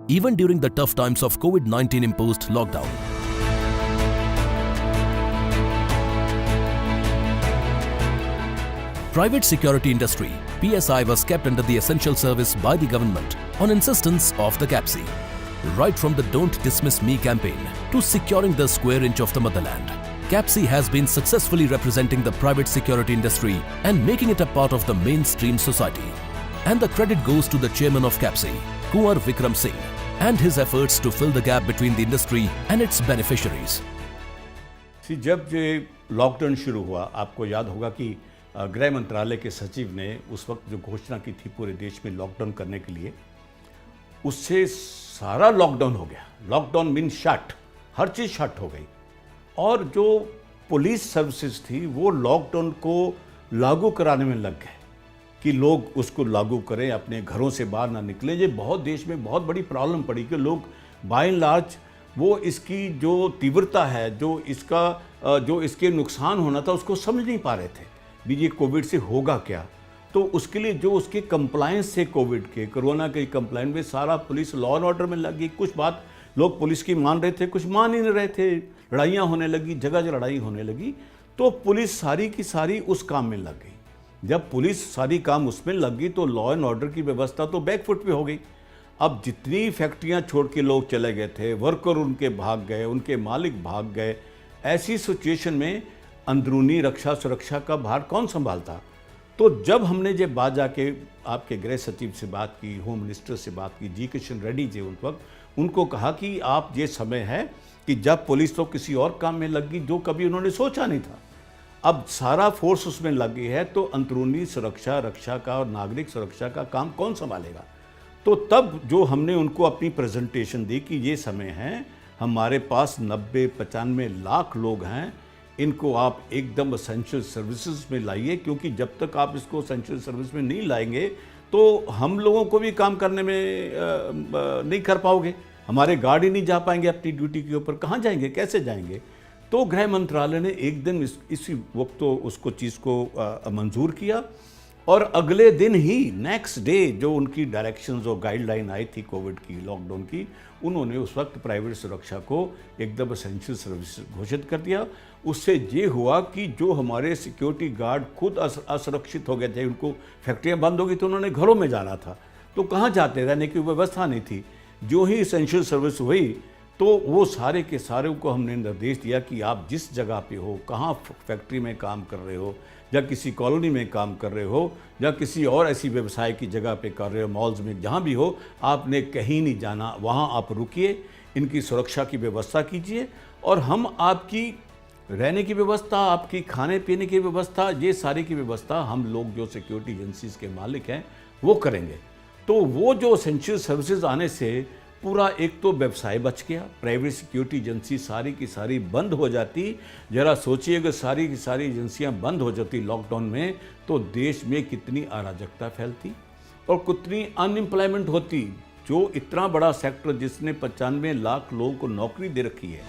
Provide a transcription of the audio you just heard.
even during the tough times of COVID-19 imposed lockdown. Private security industry, PSI, was kept under the essential service by the government on insistence of the CAPSI. Right from the Don't Dismiss Me campaign to securing the square inch of the motherland, CAPSI has been successfully representing the private security industry and making it a part of the mainstream society. And the credit goes to the chairman of CAPSI, Kunwar Vikram Singh, and his efforts to fill the gap between the industry and its beneficiaries. जब ये lockdown शुरू हुआ, आपको याद होगा कि गृह मंत्रालय के सचिव ने उस वक्त जो घोषणा की थी पूरे देश में लॉकडाउन करने के लिए, उससे सारा लॉकडाउन हो गया। लॉकडाउन मीन शट, हर चीज़ शट हो गई। और जो पुलिस सर्विसेज थी वो लॉकडाउन को लागू कराने में लग गए कि लोग उसको लागू करें, अपने घरों से बाहर ना निकलें। ये बहुत देश में बहुत बड़ी प्रॉब्लम पड़ी कि लोग बाय एंड लार्ज वो इसकी जो तीव्रता है, जो इसके नुकसान होना था, उसको समझ नहीं पा रहे थे भी ये कोविड से होगा क्या। तो उसके लिए जो उसके कंप्लायंस से कोविड के कोरोना के कंप्लायंस में सारा पुलिस लॉ एंड ऑर्डर में लगी। कुछ बात लोग पुलिस की मान रहे थे, कुछ मान ही नहीं रहे थे। लड़ाइयाँ होने लगी, जगह जगह लड़ाई होने लगी। तो पुलिस सारी की सारी उस काम में लग गई। जब पुलिस सारी काम उसमें लग गई तो लॉ एंड ऑर्डर की व्यवस्था तो बैकफुट पे हो गई। अब जितनी फैक्ट्रियां छोड़ के लोग चले गए थे, वर्कर उनके भाग गए, उनके मालिक भाग गए। ऐसी सिचुएशन में अंदरूनी रक्षा सुरक्षा का भार कौन संभालता। तो जब हमने ये बात जाके आपके गृह सचिव से बात की, होम मिनिस्टर से बात की, जी किशन रेड्डी जी उन वक्त, उनको कहा कि आप ये समय है कि जब पुलिस तो किसी और काम में लग गई जो कभी उन्होंने सोचा नहीं था, अब सारा फोर्स उसमें लग गई है, तो अंदरूनी सुरक्षा रक्षा का और नागरिक सुरक्षा का काम कौन संभालेगा। तो तब जो हमने उनको अपनी प्रेजेंटेशन दी कि ये समय है, हमारे पास 90-95 लाख लोग हैं, इनको आप एकदम एसेंशियल सर्विसेज में लाइए, क्योंकि जब तक आप इसको एसेंशियल सर्विस में नहीं लाएंगे तो हम लोगों को भी काम करने में नहीं कर पाओगे। हमारे गार्ड ही नहीं जा पाएंगे अपनी ड्यूटी के ऊपर, कहाँ जाएंगे, कैसे जाएंगे। तो गृह मंत्रालय ने एकदम इसी वक्त तो उसको चीज़ को मंजूर किया और अगले दिन ही नेक्स्ट डे जो उनकी डायरेक्शंस और गाइडलाइन आई थी कोविड की, लॉकडाउन की, उन्होंने उस वक्त प्राइवेट सुरक्षा को एकदम एसेंशियल सर्विस घोषित कर दिया। उससे ये हुआ कि जो हमारे सिक्योरिटी गार्ड खुद असुरक्षित हो गए थे, उनको फैक्ट्रियाँ बंद हो गई तो उन्होंने घरों में जाना था, तो कहाँ जाते, रहने की व्यवस्था नहीं थी। जो ही एसेंशियल सर्विस हुई तो वो सारे के सारे को हमने निर्देश दिया कि आप जिस जगह पे हो, कहाँ फैक्ट्री में काम कर रहे हो, या किसी कॉलोनी में काम कर रहे हो, या किसी और ऐसी व्यवसाय की जगह पे कर रहे हो, मॉल्स में, जहाँ भी हो, आपने कहीं नहीं जाना, वहाँ आप रुकिए, इनकी सुरक्षा की व्यवस्था कीजिए और हम आपकी रहने की व्यवस्था, आपकी खाने पीने की व्यवस्था, ये सारी की व्यवस्था हम लोग जो सिक्योरिटी एजेंसीज के मालिक हैं वो करेंगे। तो वो जो एसेंशियल सर्विसेज आने से पूरा एक तो व्यवसाय बच गया, प्राइवेट सिक्योरिटी एजेंसी सारी की सारी बंद हो जाती। जरा सोचिए अगर सारी की सारी एजेंसियां बंद हो जाती लॉकडाउन में, तो देश में कितनी अराजकता फैलती और कितनी अनएम्प्लॉयमेंट होती। जो इतना बड़ा सेक्टर जिसने 95 लाख लोगों को नौकरी दे रखी है,